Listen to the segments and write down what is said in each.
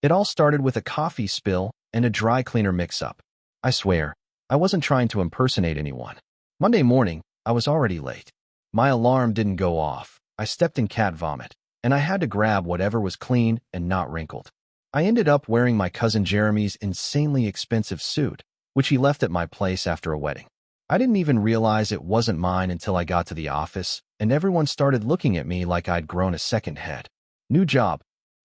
It all started with a coffee spill and a dry cleaner mix-up. I swear, I wasn't trying to impersonate anyone. Monday morning, I was already late. My alarm didn't go off. I stepped in cat vomit, and I had to grab whatever was clean and not wrinkled. I ended up wearing my cousin Jeremy's insanely expensive suit, which he left at my place after a wedding. I didn't even realize it wasn't mine until I got to the office, and everyone started looking at me like I'd grown a second head. "New job?"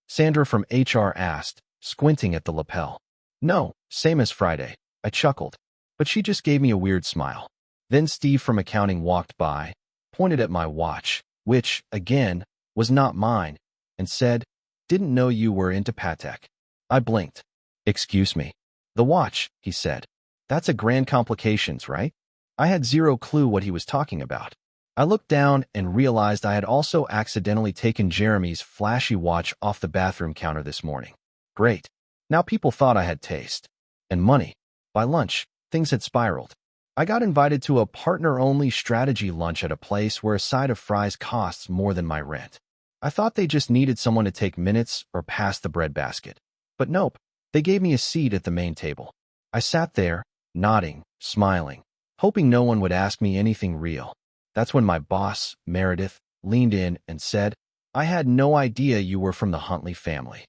Sandra from HR asked, squinting at the lapel. "No, same as Friday," I chuckled, but she just gave me a weird smile. Then Steve from accounting walked by, pointed at my watch, which, again, was not mine, and said, "Didn't know you were into Patek." I blinked. "Excuse me." "The watch," he said. "That's a grand complications, right?" I had zero clue what he was talking about. I looked down and realized I had also accidentally taken Jeremy's flashy watch off the bathroom counter this morning. Great. Now people thought I had taste. And money. By lunch, things had spiraled. I got invited to a partner-only strategy lunch at a place where a side of fries costs more than my rent. I thought they just needed someone to take minutes or pass the bread basket. But nope, they gave me a seat at the main table. I sat there, nodding, smiling, hoping no one would ask me anything real. That's when my boss, Meredith, leaned in and said, "I had no idea you were from the Huntley family."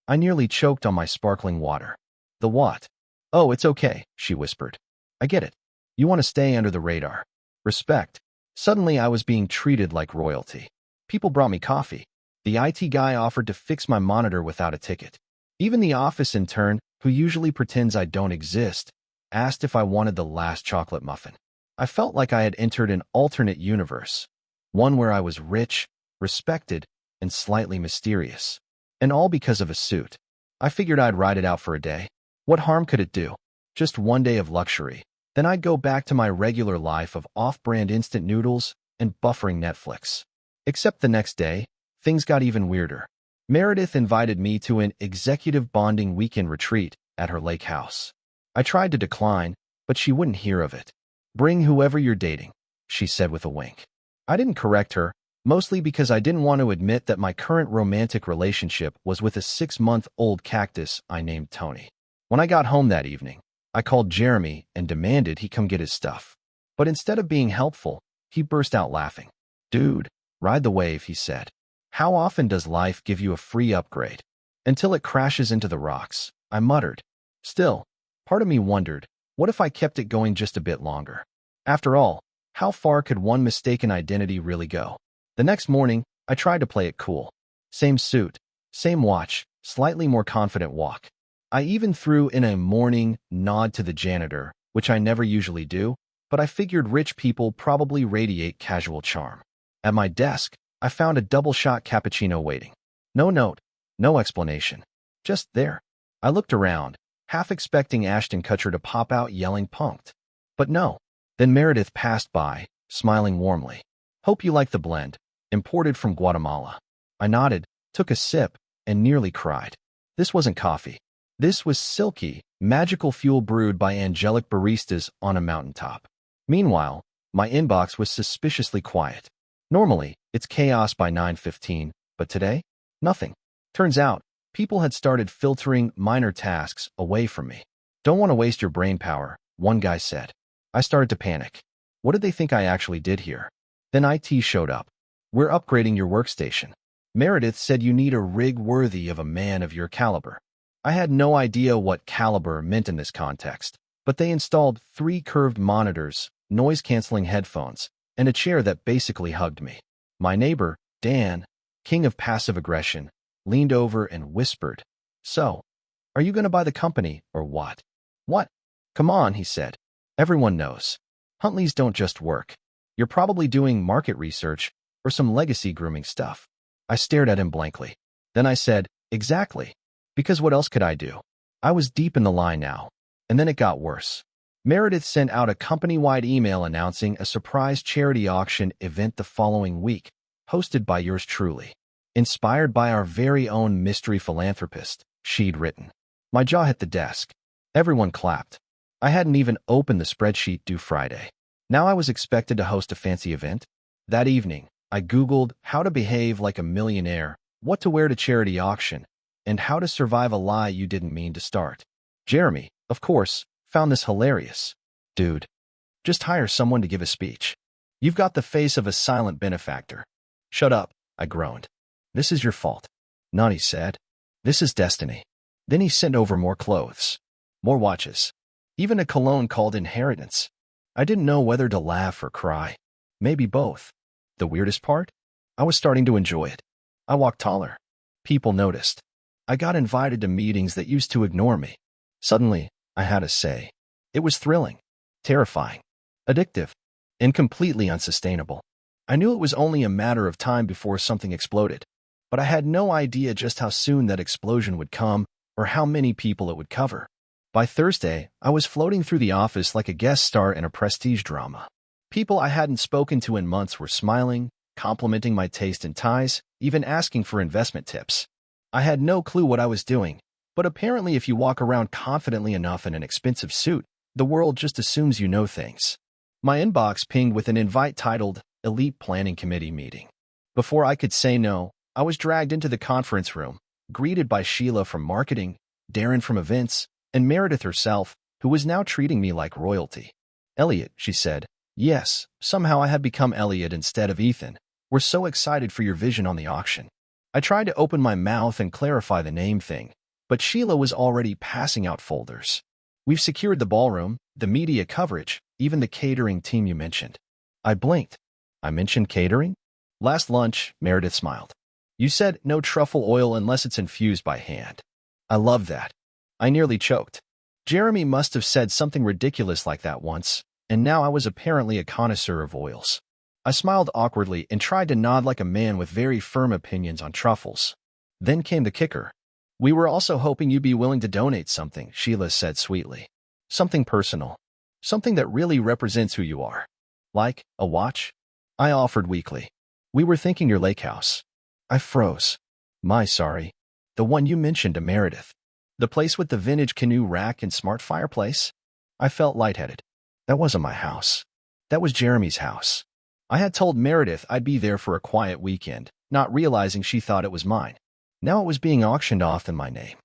I nearly choked on my sparkling water. "The what?" "Oh, it's okay," she whispered. "I get it. You want to stay under the radar. Respect." Suddenly, I was being treated like royalty. People brought me coffee. The IT guy offered to fix my monitor without a ticket. Even the office intern, who usually pretends I don't exist, asked if I wanted the last chocolate muffin. I felt like I had entered an alternate universe, one where I was rich, respected, and slightly mysterious. And all because of a suit. I figured I'd ride it out for a day. What harm could it do? Just one day of luxury. Then I'd go back to my regular life of off-brand instant noodles and buffering Netflix. Except the next day, things got even weirder. Meredith invited me to an executive bonding weekend retreat at her lake house. I tried to decline, but she wouldn't hear of it. "Bring whoever you're dating," she said with a wink. I didn't correct her, mostly because I didn't want to admit that my current romantic relationship was with a 6-month-old cactus I named Tony. When I got home that evening, I called Jeremy and demanded he come get his stuff. But instead of being helpful, he burst out laughing. "Dude, ride the wave," he said. "How often does life give you a free upgrade? Until it crashes into the rocks," I muttered. Still, part of me wondered, what if I kept it going just a bit longer? After all, how far could one mistaken identity really go? The next morning, I tried to play it cool. Same suit, same watch, slightly more confident walk. I even threw in a morning nod to the janitor, which I never usually do, but I figured rich people probably radiate casual charm. At my desk, I found a double-shot cappuccino waiting. No note, no explanation. Just there. I looked around, half expecting Ashton Kutcher to pop out yelling punked. But no. Then Meredith passed by, smiling warmly. "Hope you like the blend. Imported from Guatemala." I nodded, took a sip, and nearly cried. This wasn't coffee. This was silky, magical fuel brewed by angelic baristas on a mountaintop. Meanwhile, my inbox was suspiciously quiet. Normally, it's chaos by 9:15, but today, nothing. Turns out, people had started filtering minor tasks away from me. "Don't want to waste your brain power," one guy said. I started to panic. What did they think I actually did here? Then IT showed up. "We're upgrading your workstation. Meredith said you need a rig worthy of a man of your caliber." I had no idea what caliber meant in this context, but they installed 3 curved monitors, noise-canceling headphones, and a chair that basically hugged me. My neighbor, Dan, king of passive aggression, leaned over and whispered, "So, are you going to buy the company or what?" "What?" "Come on," he said. "Everyone knows. Huntleys don't just work. You're probably doing market research or some legacy grooming stuff." I stared at him blankly. Then I said, "Exactly. Because what else could I do?" I was deep in the lie now. And then it got worse. Meredith sent out a company-wide email announcing a surprise charity auction event the following week, hosted by yours truly. Inspired by our very own mystery philanthropist, she'd written. My jaw hit the desk. Everyone clapped. I hadn't even opened the spreadsheet due Friday. Now I was expected to host a fancy event. That evening, I Googled how to behave like a millionaire, what to wear to charity auction, and how to survive a lie you didn't mean to start. Jeremy, of course, found this hilarious. Dude, just hire someone to give a speech. You've got the face of a silent benefactor. Shut up, I groaned. This is your fault. None, he said. This is destiny. Then he sent over more clothes, more watches, even a cologne called Inheritance. I didn't know whether to laugh or cry. Maybe both. The weirdest part? I was starting to enjoy it. I walked taller. People noticed. I got invited to meetings that used to ignore me. Suddenly, I had a say. It was thrilling, terrifying, addictive, and completely unsustainable. I knew it was only a matter of time before something exploded, but I had no idea just how soon that explosion would come or how many people it would cover. By Thursday, I was floating through the office like a guest star in a prestige drama. People I hadn't spoken to in months were smiling, complimenting my taste in ties, even asking for investment tips. I had no clue what I was doing, but apparently if you walk around confidently enough in an expensive suit, the world just assumes you know things. My inbox pinged with an invite titled Elite Planning Committee Meeting. Before I could say no, I was dragged into the conference room, greeted by Sheila from marketing, Darren from events, and Meredith herself, who was now treating me like royalty. Elliot, she said. Yes, somehow I had become Elliot instead of Ethan. We're so excited for your vision on the auction. I tried to open my mouth and clarify the name thing, but Sheila was already passing out folders. We've secured the ballroom, the media coverage, even the catering team you mentioned. I blinked. I mentioned catering? Last lunch, Meredith smiled. You said no truffle oil unless it's infused by hand. I love that. I nearly choked. Jeremy must have said something ridiculous like that once, and now I was apparently a connoisseur of oils. I smiled awkwardly and tried to nod like a man with very firm opinions on truffles. Then came the kicker. We were also hoping you'd be willing to donate something, Sheila said sweetly. Something personal. Something that really represents who you are. Like a watch? I offered weakly. We were thinking your lake house. I froze. Sorry. The one you mentioned to Meredith. The place with the vintage canoe rack and smart fireplace? I felt lightheaded. That wasn't my house. That was Jeremy's house. I had told Meredith I'd be there for a quiet weekend, not realizing she thought it was mine. Now it was being auctioned off in my name.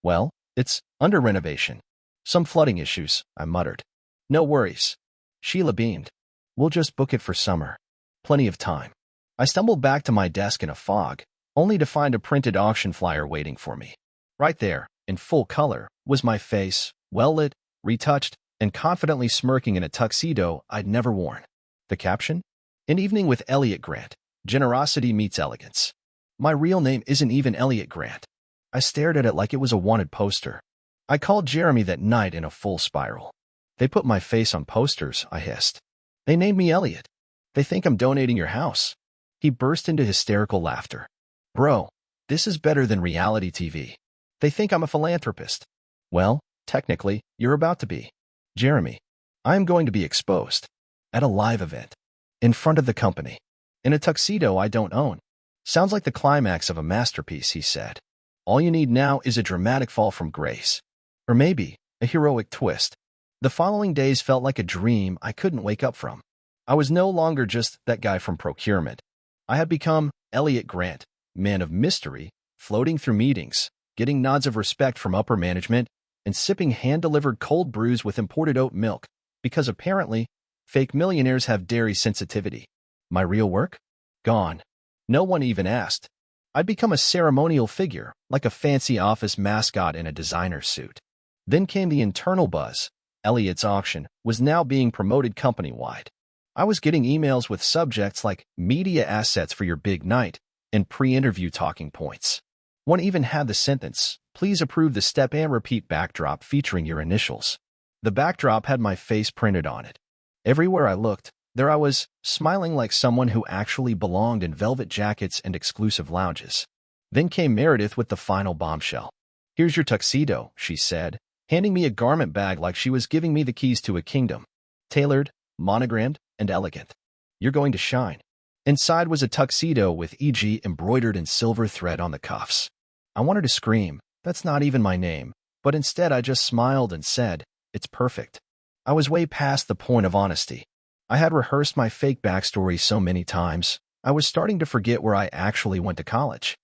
Well, it's under renovation. Some flooding issues, I muttered. No worries. Sheila beamed. We'll just book it for summer. Plenty of time. I stumbled back to my desk in a fog, only to find a printed auction flyer waiting for me. Right there, in full color, was my face, well-lit, retouched, and confidently smirking in a tuxedo I'd never worn. The caption? An evening with Elliot Grant. Generosity meets elegance. My real name isn't even Elliot Grant. I stared at it like it was a wanted poster. I called Jeremy that night in a full spiral. They put my face on posters, I hissed. They named me Elliot. They think I'm donating your house. He burst into hysterical laughter. Bro, this is better than reality TV. They think I'm a philanthropist. Well, technically, you're about to be. Jeremy, I am going to be exposed. At a live event. In front of the company. In a tuxedo I don't own. Sounds like the climax of a masterpiece, he said. All you need now is a dramatic fall from grace. Or maybe, a heroic twist. The following days felt like a dream I couldn't wake up from. I was no longer just that guy from procurement. I had become Elliot Grant, man of mystery, floating through meetings, getting nods of respect from upper management, and sipping hand-delivered cold brews with imported oat milk, because apparently, fake millionaires have dairy sensitivity. My real work? Gone. No one even asked. I'd become a ceremonial figure, like a fancy office mascot in a designer suit. Then came the internal buzz. Elliot's auction was now being promoted company-wide. I was getting emails with subjects like media assets for your big night and pre-interview talking points. One even had the sentence, please approve the step and repeat backdrop featuring your initials. The backdrop had my face printed on it. Everywhere I looked, there I was, smiling like someone who actually belonged in velvet jackets and exclusive lounges. Then came Meredith with the final bombshell. Here's your tuxedo, she said, handing me a garment bag like she was giving me the keys to a kingdom. Tailored, monogrammed, and elegant. You're going to shine. Inside was a tuxedo with EG embroidered in silver thread on the cuffs. I wanted to scream, that's not even my name, but instead I just smiled and said, it's perfect. I was way past the point of honesty. I had rehearsed my fake backstory so many times, I was starting to forget where I actually went to college.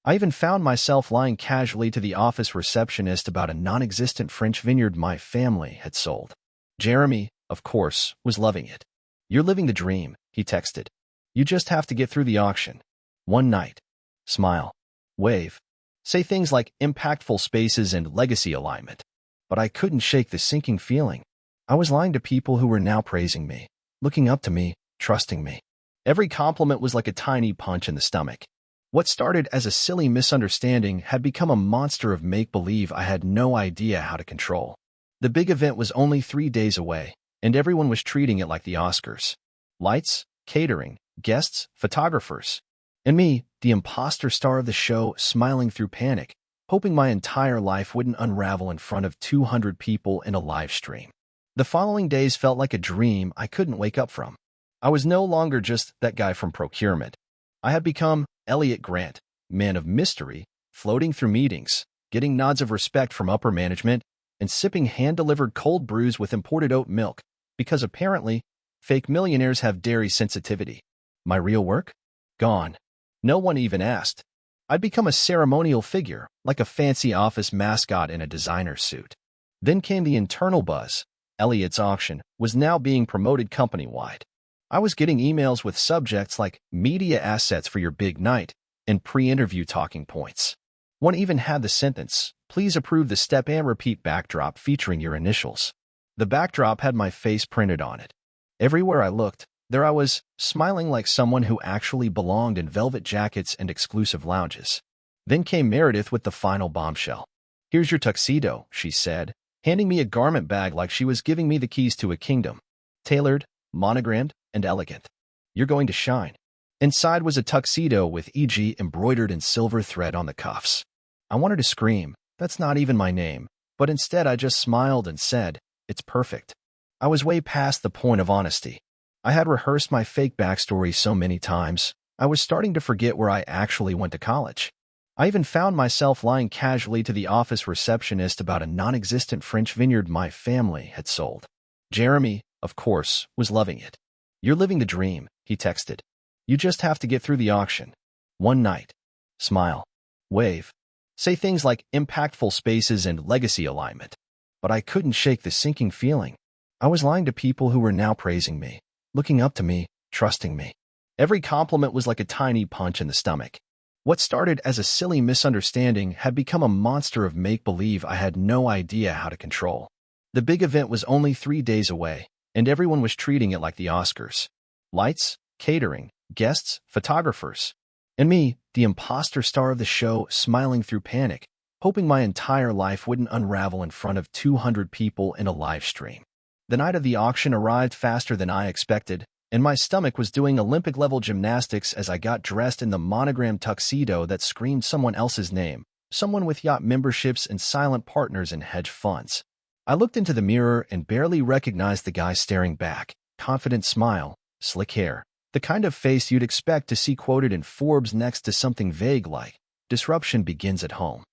I even found myself lying casually to the office receptionist about a non-existent French vineyard my family had sold. Jeremy, of course, was loving it. "You're living the dream," he texted. "You just have to get through the auction. One night." Smile. Wave. Say things like impactful spaces and legacy alignment. But I couldn't shake the sinking feeling. I was lying to people who were now praising me, looking up to me, trusting me. Every compliment was like a tiny punch in the stomach. What started as a silly misunderstanding had become a monster of make-believe I had no idea how to control. The big event was only 3 days away, and everyone was treating it like the Oscars. Lights, catering, guests, photographers. And me, the imposter star of the show, smiling through panic, hoping my entire life wouldn't unravel in front of 200 people in a live stream. The following days felt like a dream I couldn't wake up from. I was no longer just that guy from procurement. I had become Elliot Grant, man of mystery, floating through meetings, getting nods of respect from upper management, and sipping hand-delivered cold brews with imported oat milk, because apparently, fake millionaires have dairy sensitivity. My real work? Gone. No one even asked. I'd become a ceremonial figure, like a fancy office mascot in a designer suit. Then came the internal buzz. Elliot's auction was now being promoted company-wide. I was getting emails with subjects like media assets for your big night and pre-interview talking points. One even had the sentence, "Please approve the step and repeat backdrop featuring your initials." The backdrop had my face printed on it. Everywhere I looked, there I was, smiling like someone who actually belonged in velvet jackets and exclusive lounges. Then came Meredith with the final bombshell. "Here's your tuxedo," she said, handing me a garment bag like she was giving me the keys to a kingdom. Tailored, monogrammed, and elegant. "You're going to shine." Inside was a tuxedo with EG embroidered in silver thread on the cuffs. I wanted to scream, "That's not even my name," but instead I just smiled and said, "It's perfect." I was way past the point of honesty. I had rehearsed my fake backstory so many times, I was starting to forget where I actually went to college. I even found myself lying casually to the office receptionist about a non-existent French vineyard my family had sold. Jeremy, of course, was loving it. "You're living the dream," he texted. "You just have to get through the auction. One night." Smile. Wave. Say things like impactful spaces and legacy alignment. But I couldn't shake the sinking feeling. I was lying to people who were now praising me, looking up to me, trusting me. Every compliment was like a tiny punch in the stomach. What started as a silly misunderstanding had become a monster of make-believe I had no idea how to control. The big event was only 3 days away, and everyone was treating it like the Oscars. Lights, catering, guests, photographers. And me, the imposter star of the show, smiling through panic, hoping my entire life wouldn't unravel in front of 200 people in a live stream. The night of the auction arrived faster than I expected, and my stomach was doing Olympic-level gymnastics as I got dressed in the monogrammed tuxedo that screamed someone else's name, someone with yacht memberships and silent partners in hedge funds. I looked into the mirror and barely recognized the guy staring back, confident smile, slick hair, the kind of face you'd expect to see quoted in Forbes next to something vague like, "Disruption begins at home."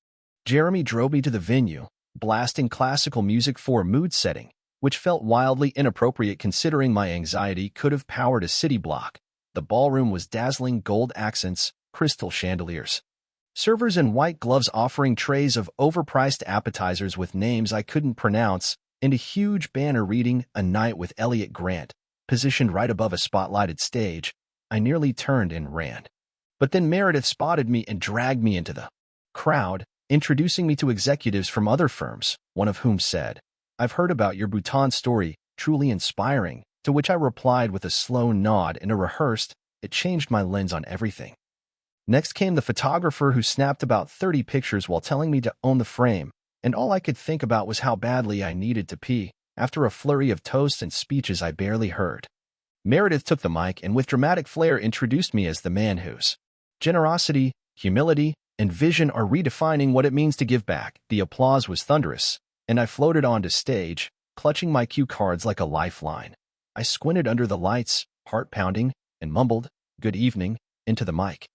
Jeremy drove me to the venue, blasting classical music for a mood setting, which felt wildly inappropriate considering my anxiety could have powered a city block. The ballroom was dazzling gold accents, crystal chandeliers. Servers in white gloves offering trays of overpriced appetizers with names I couldn't pronounce, and a huge banner reading "A Night with Elliot Grant," positioned right above a spotlighted stage. I nearly turned and ran. But then Meredith spotted me and dragged me into the crowd, introducing me to executives from other firms, one of whom said, "I've heard about your Bhutan story, truly inspiring," to which I replied with a slow nod and a rehearsed, "It changed my lens on everything." Next came the photographer who snapped about 30 pictures while telling me to own the frame, and all I could think about was how badly I needed to pee, after a flurry of toasts and speeches I barely heard. Meredith took the mic and with dramatic flair introduced me as the man whose generosity, humility, and vision are redefining what it means to give back. The applause was thunderous, and I floated onto stage, clutching my cue cards like a lifeline. I squinted under the lights, heart pounding, and mumbled, "Good evening," into the mic,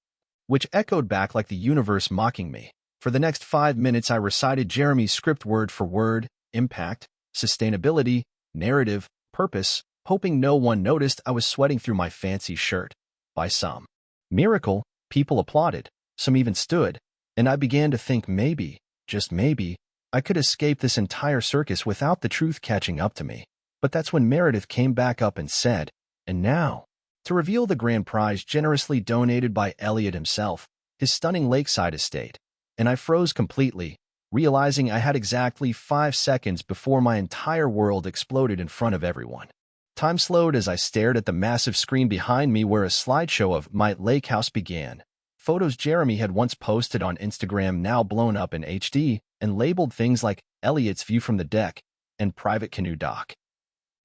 which echoed back like the universe mocking me. For the next 5 minutes I recited Jeremy's script word for word: impact, sustainability, narrative, purpose, hoping no one noticed I was sweating through my fancy shirt. By some miracle, people applauded. Some even stood, And I began to think maybe, just maybe, I could escape this entire circus without the truth catching up to me. But that's when Meredith came back up and said, "And now," to reveal the grand prize generously donated by Elliot himself, his stunning lakeside estate. And I froze completely, realizing I had exactly 5 seconds before my entire world exploded in front of everyone. Time slowed as I stared at the massive screen behind me where a slideshow of my lake house began. Photos Jeremy had once posted on Instagram now blown up in HD and labeled things like Elliot's view from the deck and private canoe dock.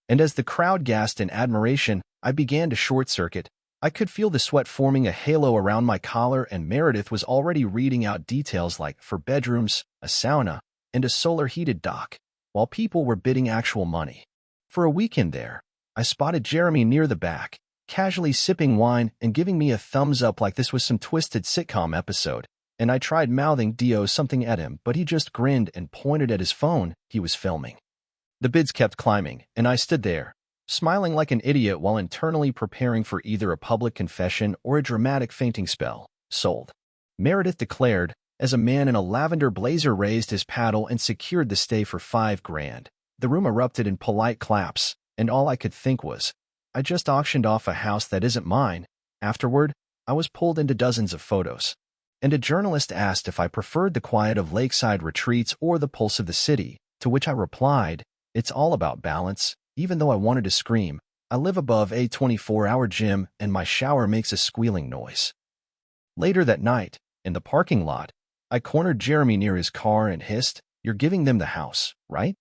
And as the crowd gasped in admiration, I began to short-circuit. I could feel the sweat forming a halo around my collar, and Meredith was already reading out details like for bedrooms, a sauna, and a solar-heated dock, while people were bidding actual money. For a weekend there, I spotted Jeremy near the back, casually sipping wine and giving me a thumbs up like this was some twisted sitcom episode, and I tried mouthing Dio something at him, but he just grinned and pointed at his phone he was filming. The bids kept climbing, and I stood there, smiling like an idiot while internally preparing for either a public confession or a dramatic fainting spell. "Sold," Meredith declared, as a man in a lavender blazer raised his paddle and secured the stay for $5,000. The room erupted in polite claps, and all I could think was, I just auctioned off a house that isn't mine. Afterward, I was pulled into dozens of photos. And a journalist asked if I preferred the quiet of lakeside retreats or the pulse of the city, to which I replied, "It's all about balance." Even though I wanted to scream, I live above a 24-hour gym and my shower makes a squealing noise. Later that night, in the parking lot, I cornered Jeremy near his car and hissed, "You're giving them the house, right?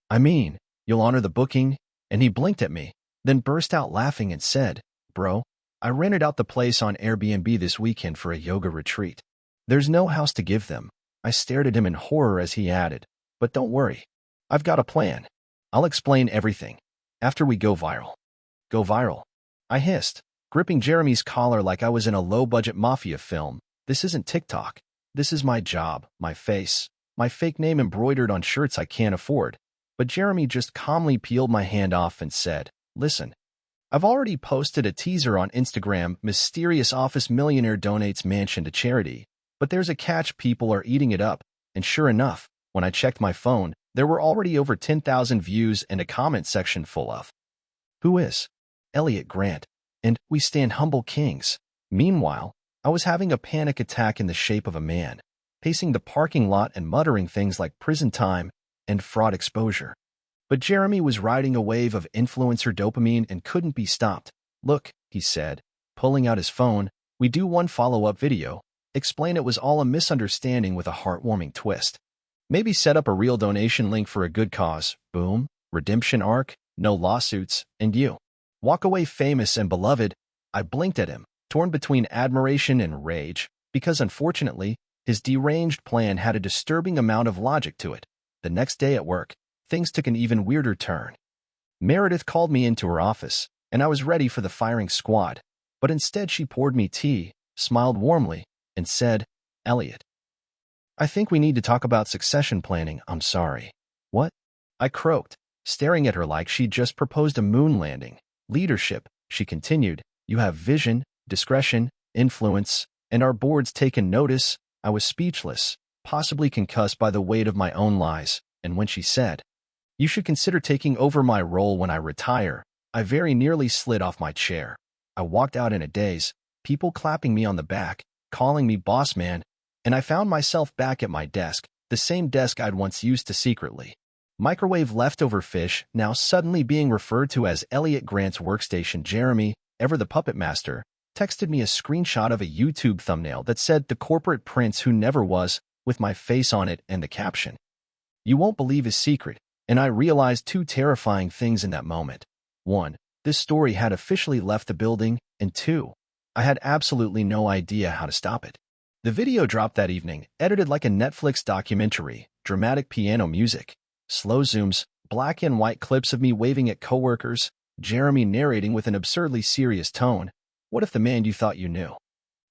I mean, you'll honor the booking?" And he blinked at me, then burst out laughing and said, "Bro, I rented out the place on Airbnb this weekend for a yoga retreat. There's no house to give them." I stared at him in horror as he added, "But don't worry. I've got a plan. I'll explain everything. After we go viral." "Go viral?" I hissed, gripping Jeremy's collar like I was in a low-budget mafia film. "This isn't TikTok. This is my job, my face, my fake name embroidered on shirts I can't afford." But Jeremy just calmly peeled my hand off and said, "Listen, I've already posted a teaser on Instagram. Mysterious office millionaire donates mansion to charity. But there's a catch, people are eating it up." And sure enough, when I checked my phone, there were already over 10,000 views and a comment section full of, "Who is Elliot Grant?" and "We stand humble kings." Meanwhile, I was having a panic attack in the shape of a man, pacing the parking lot and muttering things like prison time and fraud exposure. But Jeremy was riding a wave of influencer dopamine and couldn't be stopped. "Look," he said, pulling out his phone, "we do one follow-up video. Explain it was all a misunderstanding with a heartwarming twist. Maybe set up a real donation link for a good cause. Boom. Redemption arc, no lawsuits, and you walk away famous and beloved." I blinked at him, torn between admiration and rage, because unfortunately, his deranged plan had a disturbing amount of logic to it. The next day at work, things took an even weirder turn. Meredith called me into her office, and I was ready for the firing squad. But instead she poured me tea, smiled warmly, and said, "Elliot, I think we need to talk about succession planning." "I'm sorry." "What?" I croaked, staring at her like she'd just proposed a moon landing. "Leadership," she continued. "You have vision, discretion, influence, and our board's taken notice." I was speechless, possibly concussed by the weight of my own lies, and when she said, "You should consider taking over my role when I retire," I very nearly slid off my chair. I walked out in a daze, people clapping me on the back, calling me boss man, and I found myself back at my desk, the same desk I'd once used to secretly. Microwave leftover fish, now suddenly being referred to as Elliot Grant's workstation. Jeremy, ever the puppet master, texted me a screenshot of a YouTube thumbnail that said "The Corporate Prince Who Never Was," with my face on it and the caption, "You won't believe his secret." And I realized two terrifying things in that moment. 1. This story had officially left the building, and 2. I had absolutely no idea how to stop it. The video dropped that evening, edited like a Netflix documentary, dramatic piano music, slow zooms, black and white clips of me waving at coworkers, Jeremy narrating with an absurdly serious tone. What if the man you thought you knew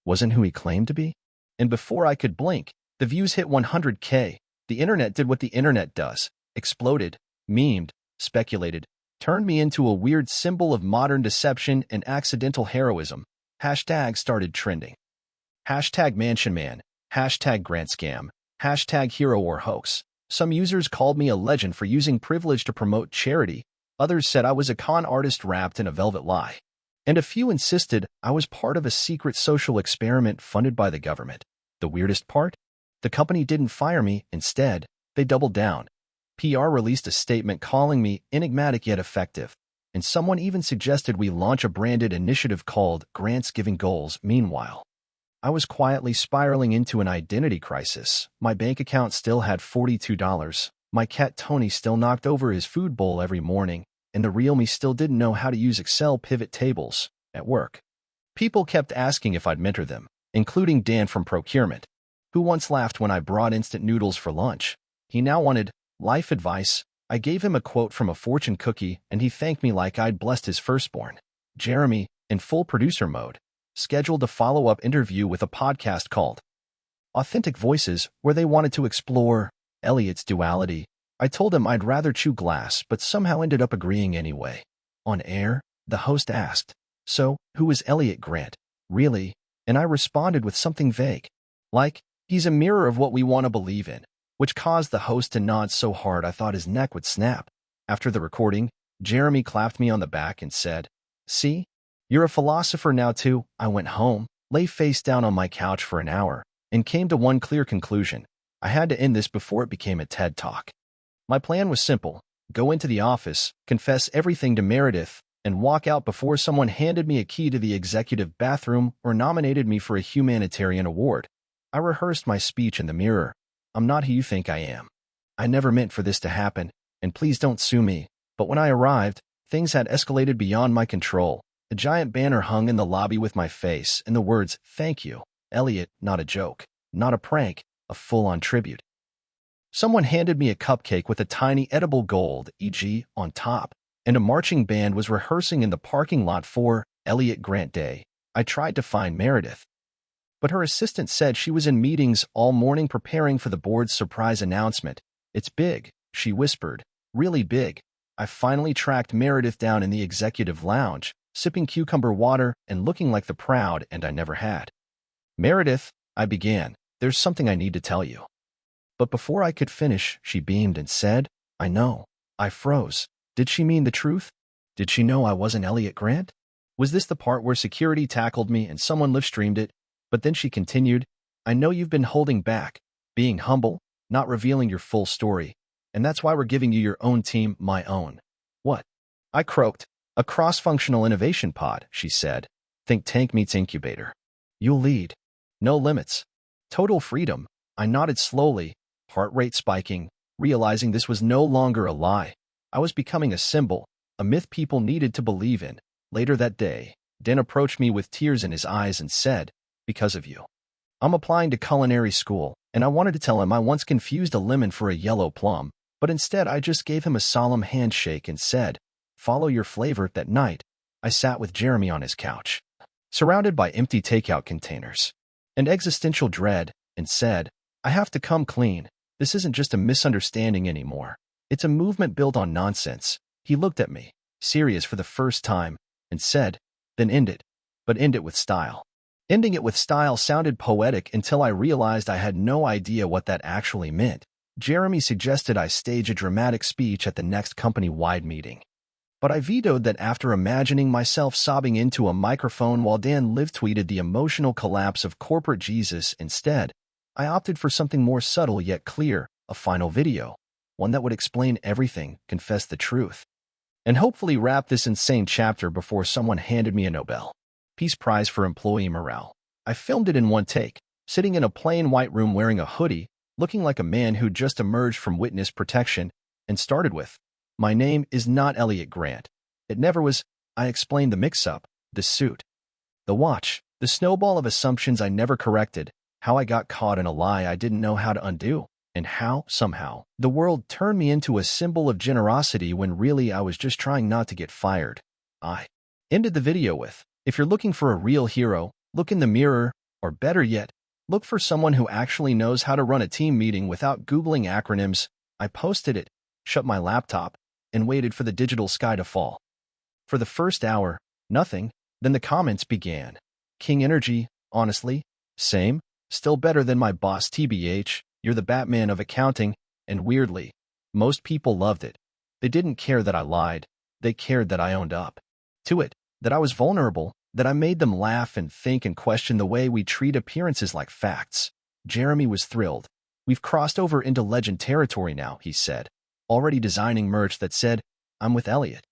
wasn't who he claimed to be? And before I could blink, the views hit 100K. The internet did what the internet does. Exploded, memed, speculated, turned me into a weird symbol of modern deception and accidental heroism. Hashtag started trending. Hashtag mansion man. Hashtag Grant Scam. Hashtag Hero or Hoax. Some users called me a legend for using privilege to promote charity. Others said I was a con artist wrapped in a velvet lie. And a few insisted I was part of a secret social experiment funded by the government. The weirdest part? The company didn't fire me. Instead, they doubled down. PR released a statement calling me enigmatic yet effective, and someone even suggested we launch a branded initiative called Grants Giving Goals. Meanwhile, I was quietly spiraling into an identity crisis. My bank account still had $42. My cat Tony still knocked over his food bowl every morning, and the real me still didn't know how to use Excel pivot tables at work. People kept asking if I'd mentor them, including Dan from procurement, who once laughed when I brought instant noodles for lunch. He now wanted life advice. I gave him a quote from a fortune cookie, and he thanked me like I'd blessed his firstborn. Jeremy, in full producer mode, scheduled a follow-up interview with a podcast called Authentic Voices, where they wanted to explore Elliot's duality. I told him I'd rather chew glass, but somehow ended up agreeing anyway. On air, the host asked, "So, who is Elliot Grant, really?" And I responded with something vague, like, "He's a mirror of what we want to believe in," which caused the host to nod so hard I thought his neck would snap. After the recording, Jeremy clapped me on the back and said, "See? You're a philosopher now too." I went home, lay face down on my couch for an hour, and came to one clear conclusion. I had to end this before it became a TED Talk. My plan was simple: go into the office, confess everything to Meredith, and walk out before someone handed me a key to the executive bathroom or nominated me for a humanitarian award. I rehearsed my speech in the mirror. "I'm not who you think I am. I never meant for this to happen, and please don't sue me." But when I arrived, things had escalated beyond my control. A giant banner hung in the lobby with my face and the words, "Thank you, Elliot," not a joke, not a prank, a full-on tribute. Someone handed me a cupcake with a tiny edible gold, e.g., on top, and a marching band was rehearsing in the parking lot for Elliot Grant Day. I tried to find Meredith, but her assistant said she was in meetings all morning preparing for the board's surprise announcement. "It's big," she whispered, "really big." I finally tracked Meredith down in the executive lounge, sipping cucumber water and looking like the proud and I never had. "Meredith," I began, "there's something I need to tell you." But before I could finish, she beamed and said, "I know." I froze. Did she mean the truth? Did she know I wasn't Elliot Grant? Was this the part where security tackled me and someone live-streamed it? But then she continued, "I know you've been holding back, being humble, not revealing your full story, and that's why we're giving you your own team." "My own?" "What?" I croaked. "A cross-functional innovation pod," she said. "Think tank meets incubator. You'll lead. No limits. Total freedom." I nodded slowly, heart rate spiking, realizing this was no longer a lie. I was becoming a symbol, a myth people needed to believe in. Later that day, Dan approached me with tears in his eyes and said, "Because of you, I'm applying to culinary school," and I wanted to tell him I once confused a lemon for a yellow plum, but instead I just gave him a solemn handshake and said, "Follow your flavor." That night, I sat with Jeremy on his couch, surrounded by empty takeout containers and existential dread, and said, "I have to come clean. This isn't just a misunderstanding anymore. It's a movement built on nonsense." He looked at me, serious for the first time, and said, "Then end it. But end it with style." Ending it with style sounded poetic until I realized I had no idea what that actually meant. Jeremy suggested I stage a dramatic speech at the next company-wide meeting, but I vetoed that after imagining myself sobbing into a microphone while Dan live-tweeted the emotional collapse of corporate Jesus. Instead, I opted for something more subtle yet clear, a final video, one that would explain everything, confess the truth, and hopefully wrap this insane chapter before someone handed me a Nobel Peace Prize for employee morale. I filmed it in one take, sitting in a plain white room wearing a hoodie, looking like a man who'd just emerged from witness protection, and started with, "My name is not Elliot Grant. It never was." I explained the mix-up, the suit, the watch, the snowball of assumptions I never corrected, how I got caught in a lie I didn't know how to undo, and how, somehow, the world turned me into a symbol of generosity when really I was just trying not to get fired. I ended the video with, "If you're looking for a real hero, look in the mirror, or better yet, look for someone who actually knows how to run a team meeting without Googling acronyms." I posted it, shut my laptop, and waited for the digital sky to fall. For the first hour, nothing. Then the comments began. "King energy, honestly. Same. Still better than my boss TBH, you're the Batman of accounting, and weirdly, most people loved it. They didn't care that I lied. They cared that I owned up to it, that I was vulnerable, that I made them laugh and think and question the way we treat appearances like facts. Jeremy was thrilled. We've crossed over into legend territory now, he said, already designing merch that said, I'm with Elliot.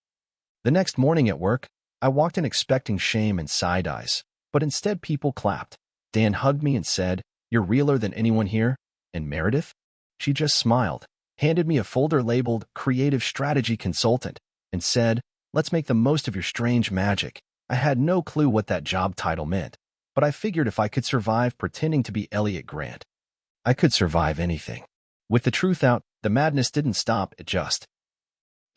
The next morning at work, I walked in expecting shame and side eyes, but instead people clapped. Dan hugged me and said, You're realer than anyone here. And Meredith? She just smiled, handed me a folder labeled Creative Strategy Consultant, and said, Let's make the most of your strange magic. I had no clue what that job title meant, but I figured if I could survive pretending to be Elliot Grant, I could survive anything. With the truth out, the madness didn't stop, it just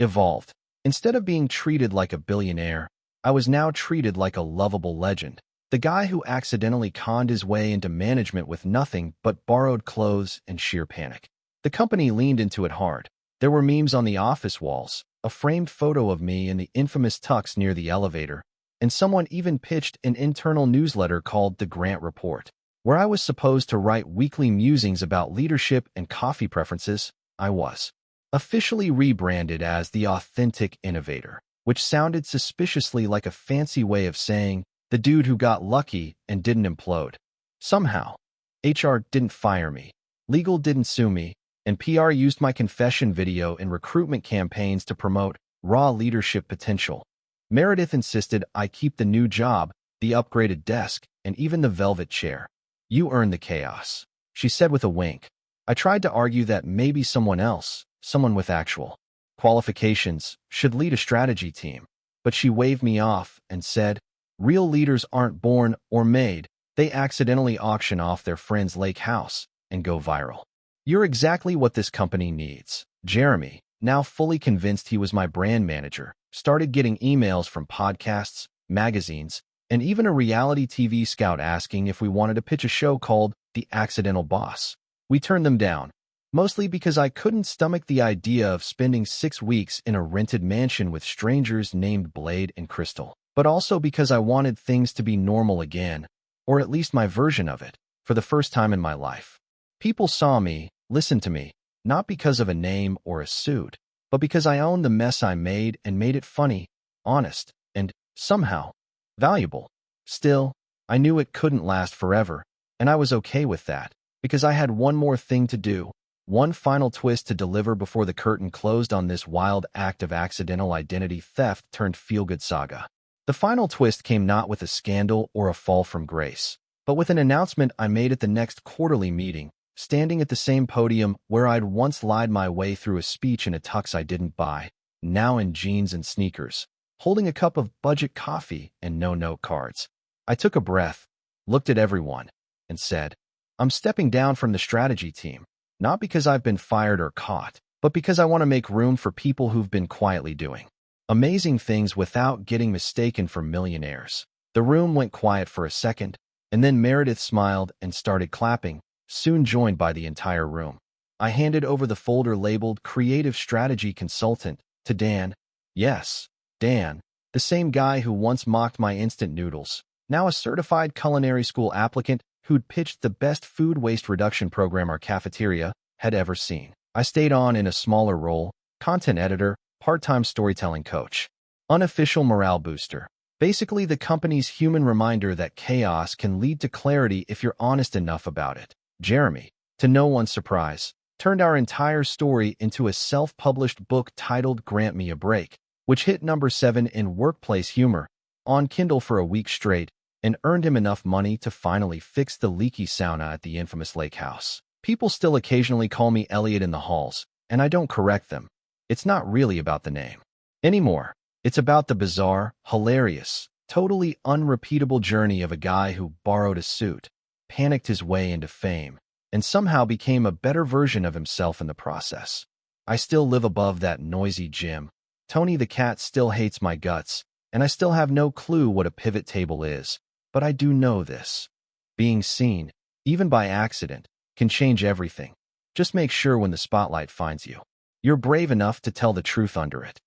evolved. Instead of being treated like a billionaire, I was now treated like a lovable legend. The guy who accidentally conned his way into management with nothing but borrowed clothes and sheer panic. The company leaned into it hard. There were memes on the office walls, a framed photo of me in the infamous tux near the elevator, and someone even pitched an internal newsletter called The Grant Report, where I was supposed to write weekly musings about leadership and coffee preferences. I was officially rebranded as the Authentic Innovator, which sounded suspiciously like a fancy way of saying the dude who got lucky and didn't implode. Somehow, HR didn't fire me, legal didn't sue me, and PR used my confession video in recruitment campaigns to promote raw leadership potential. Meredith insisted I keep the new job, the upgraded desk, and even the velvet chair. You earned the chaos, she said with a wink. I tried to argue that maybe someone else, someone with actual qualifications, should lead a strategy team, but she waved me off and said, Real leaders aren't born or made, they accidentally auction off their friend's lake house and go viral. You're exactly what this company needs. Jeremy, now fully convinced he was my brand manager, started getting emails from podcasts, magazines, and even a reality TV scout asking if we wanted to pitch a show called The Accidental Boss. We turned them down, mostly because I couldn't stomach the idea of spending 6 weeks in a rented mansion with strangers named Blade and Crystal, but also because I wanted things to be normal again, or at least my version of it, for the first time in my life. People saw me, listened to me, not because of a name or a suit, but because I owned the mess I made and made it funny, honest, and, somehow, valuable. Still, I knew it couldn't last forever, and I was okay with that, because I had one more thing to do, one final twist to deliver before the curtain closed on this wild act of accidental identity theft turned feel-good saga. The final twist came not with a scandal or a fall from grace, but with an announcement I made at the next quarterly meeting, standing at the same podium where I'd once lied my way through a speech in a tux I didn't buy, now in jeans and sneakers, holding a cup of budget coffee and no-note cards. I took a breath, looked at everyone, and said, I'm stepping down from the strategy team, not because I've been fired or caught, but because I want to make room for people who've been quietly doing amazing things without getting mistaken for millionaires. The room went quiet for a second, and then Meredith smiled and started clapping, soon joined by the entire room. I handed over the folder labeled Creative Strategy Consultant to Dan. Yes, Dan, the same guy who once mocked my instant noodles, now a certified culinary school applicant who'd pitched the best food waste reduction program our cafeteria had ever seen. I stayed on in a smaller role, content editor, part-time storytelling coach, unofficial morale booster. Basically the company's human reminder that chaos can lead to clarity if you're honest enough about it. Jeremy, to no one's surprise, turned our entire story into a self-published book titled Grant Me a Break, which hit number 7 in workplace humor on Kindle for a week straight and earned him enough money to finally fix the leaky sauna at the infamous lake house. People still occasionally call me Elliot in the halls, and I don't correct them. It's not really about the name anymore. It's about the bizarre, hilarious, totally unrepeatable journey of a guy who borrowed a suit, panicked his way into fame, and somehow became a better version of himself in the process. I still live above that noisy gym. Tony the cat still hates my guts, and I still have no clue what a pivot table is. But I do know this. Being seen, even by accident, can change everything. Just make sure when the spotlight finds you, you're brave enough to tell the truth under it.